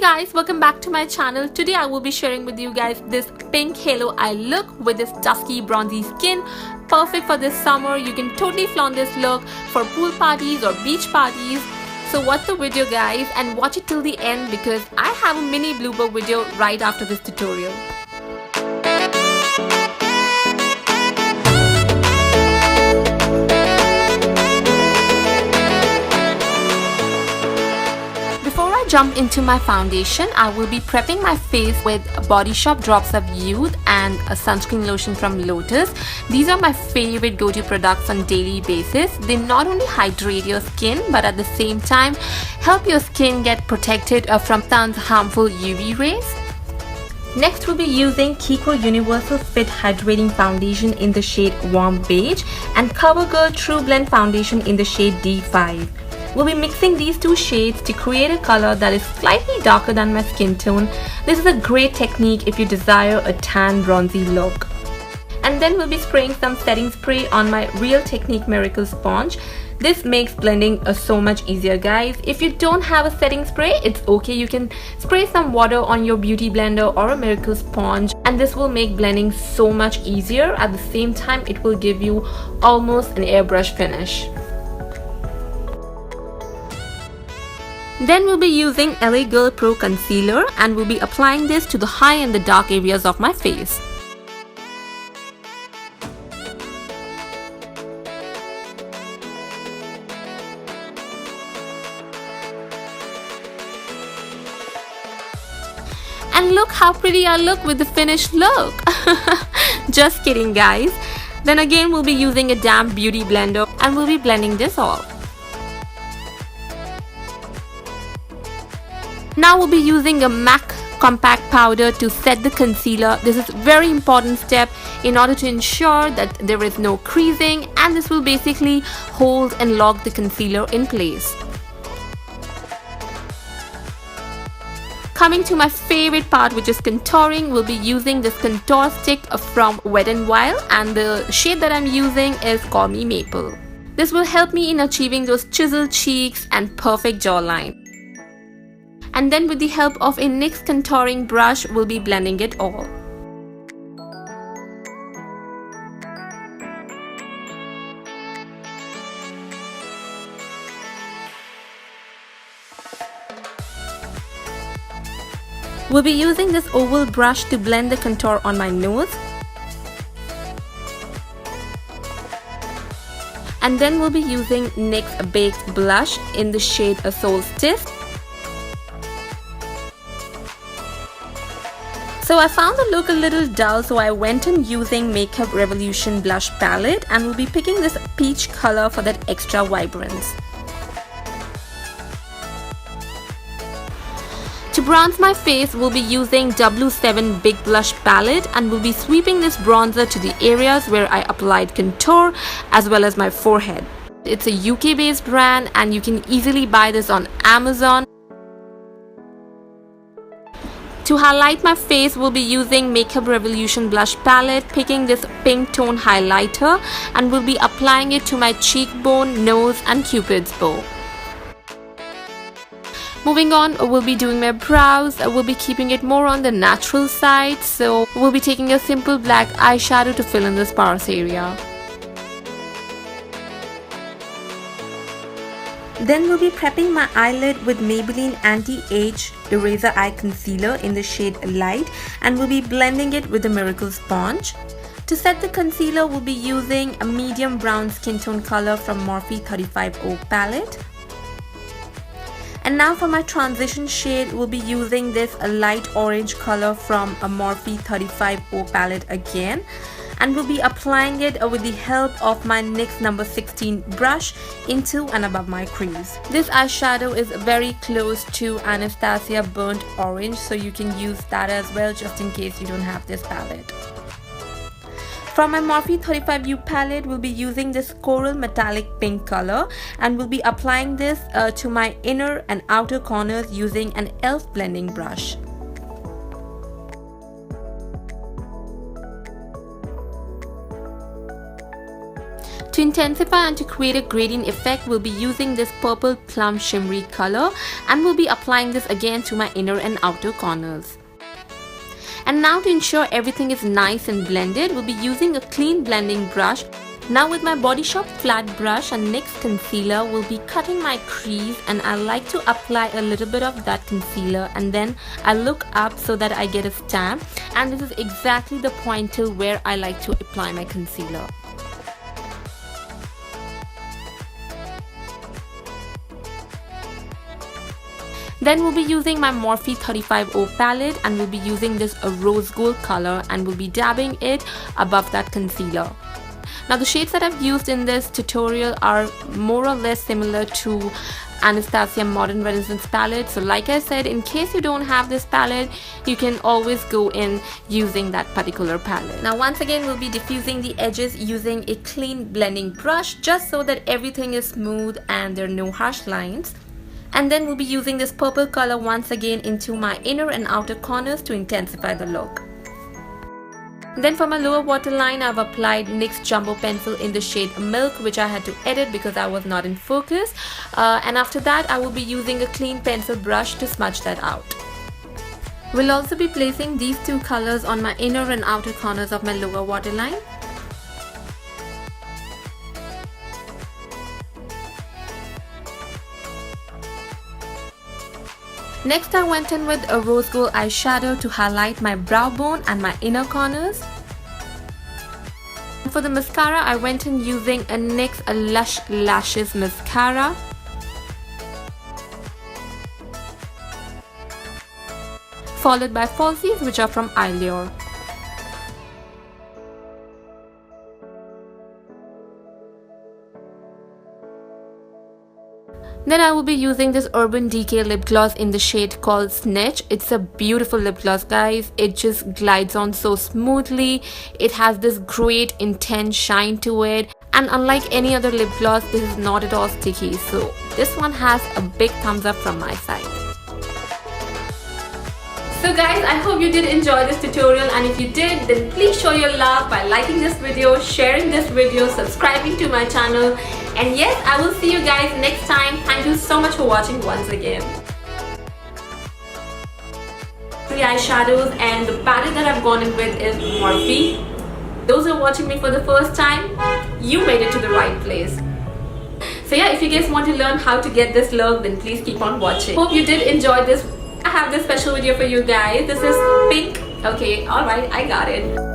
guys, welcome back to my channel. Today I will be sharing with you guys this pink halo eye look with this dusky bronzy skin. Perfect for this summer. You can totally flaunt this look for pool parties or beach parties. So watch the video guys and watch it till the end because I have a mini blooper video right after this tutorial. Jump into my foundation, I will be prepping my face with Body Shop Drops of Youth and a sunscreen lotion from Lotus. These are my favorite go-to products on daily basis. They not only hydrate your skin but at the same time help your skin get protected from sun's harmful UV rays. Next we'll be using Kiko Universal Fit Hydrating Foundation in the shade Warm Beige and CoverGirl True Blend Foundation in the shade D5. We'll be mixing these two shades to create a color that is slightly darker than my skin tone. This is a great technique if you desire a tan bronzy look. And then we'll be spraying some setting spray on my Real Technique Miracle Sponge. This makes blending so much easier guys. If you don't have a setting spray, it's okay. You can spray some water on your beauty blender or a Miracle Sponge and this will make blending so much easier. At the same time, it will give you almost an airbrush finish. Then we'll be using LA Girl Pro Concealer and we'll be applying this to the high and the dark areas of my face. And look how pretty I look with the finished look. Just kidding guys. Then again we'll be using a damp beauty blender and we'll be blending this all. Now we'll be using a MAC compact powder to set the concealer. This is a very important step in order to ensure that there is no creasing and this will basically hold and lock the concealer in place. Coming to my favorite part, which is contouring, we'll be using this contour stick from Wet n Wild and the shade that I'm using is Call Me Maple. This will help me in achieving those chiseled cheeks and perfect jawline. And then with the help of a NYX contouring brush, we'll be blending it all. We'll be using this oval brush to blend the contour on my nose. And then we'll be using NYX Baked Blush in the shade Solstice. So I found the look a little dull, so I went in using Makeup Revolution blush palette and we'll be picking this peach color for that extra vibrance. To bronze my face, we'll be using W7 Big Blush palette and we'll be sweeping this bronzer to the areas where I applied contour as well as my forehead. It's a UK based brand and you can easily buy this on Amazon. To highlight my face, we'll be using Makeup Revolution blush palette, picking this pink tone highlighter and we'll be applying it to my cheekbone, nose and cupid's bow. Moving on, we'll be doing my brows. We'll be keeping it more on the natural side, so we'll be taking a simple black eyeshadow to fill in the sparse area. Then we'll be prepping my eyelid with Maybelline Anti-Age Eraser Eye Concealer in the shade Light and we'll be blending it with the Miracle Sponge. To set the concealer, we'll be using a medium brown skin tone color from Morphe 35O palette. And now for my transition shade, we'll be using this light orange color from a Morphe 35O palette again. And we'll be applying it with the help of my NYX number 16 brush into and above my crease. This eyeshadow is very close to Anastasia Burnt Orange, so you can use that as well just in case you don't have this palette. From my Morphe 35U palette, we'll be using this coral metallic pink color and we'll be applying this to my inner and outer corners using an e.l.f. blending brush. To To intensify and to create a gradient effect, we'll be using this purple plum shimmery color, and we'll be applying this again to my inner and outer corners. And now to ensure everything is nice and blended, we'll be using a clean blending brush. Now with my Body Shop flat brush and NYX concealer, we'll be cutting my crease, and I like to apply a little bit of that concealer and then I look up so that I get a stamp, and this is exactly the point till where I like to apply my concealer. Then we'll be using my Morphe 35O palette, and we'll be using this rose gold color, and we'll be dabbing it above that concealer. Now the shades that I've used in this tutorial are more or less similar to Anastasia Modern Renaissance palette. So like I said, in case you don't have this palette, you can always go in using that particular palette. Now once again, we'll be diffusing the edges using a clean blending brush, just so that everything is smooth and there are no harsh lines. And then we'll be using this purple color once again into my inner and outer corners to intensify the look. Then for my lower waterline, I've applied NYX Jumbo Pencil in the shade Milk, which I had to edit because I was not in focus. And after that, I will be using a clean pencil brush to smudge that out. We'll also be placing these two colors on my inner and outer corners of my lower waterline. Next, I went in with a rose gold eyeshadow to highlight my brow bone and my inner corners. For the mascara, I went in using a NYX Lush Lashes mascara. Followed by falsies, which are from Eyelure. Then I will be using this Urban Decay lip gloss in the shade called Snitch. It's a beautiful lip gloss, guys. It just glides on so smoothly. It has this great intense shine to it. And unlike any other lip gloss, this is not at all sticky. So this one has a big thumbs up from my side. So guys, I hope you did enjoy this tutorial, and if you did, then please show your love by liking this video, sharing this video, subscribing to my channel, and yes, I will see you guys next time. Thank you so much for watching once again. The eyeshadows and the palette that I've gone in with is Morphe. Those who are watching me for the first time, you made it to the right place. So yeah, if you guys want to learn how to get this look, then please keep on watching. Hope you did enjoy this. I have this special video for you guys. This is pink. Okay, alright, I got it.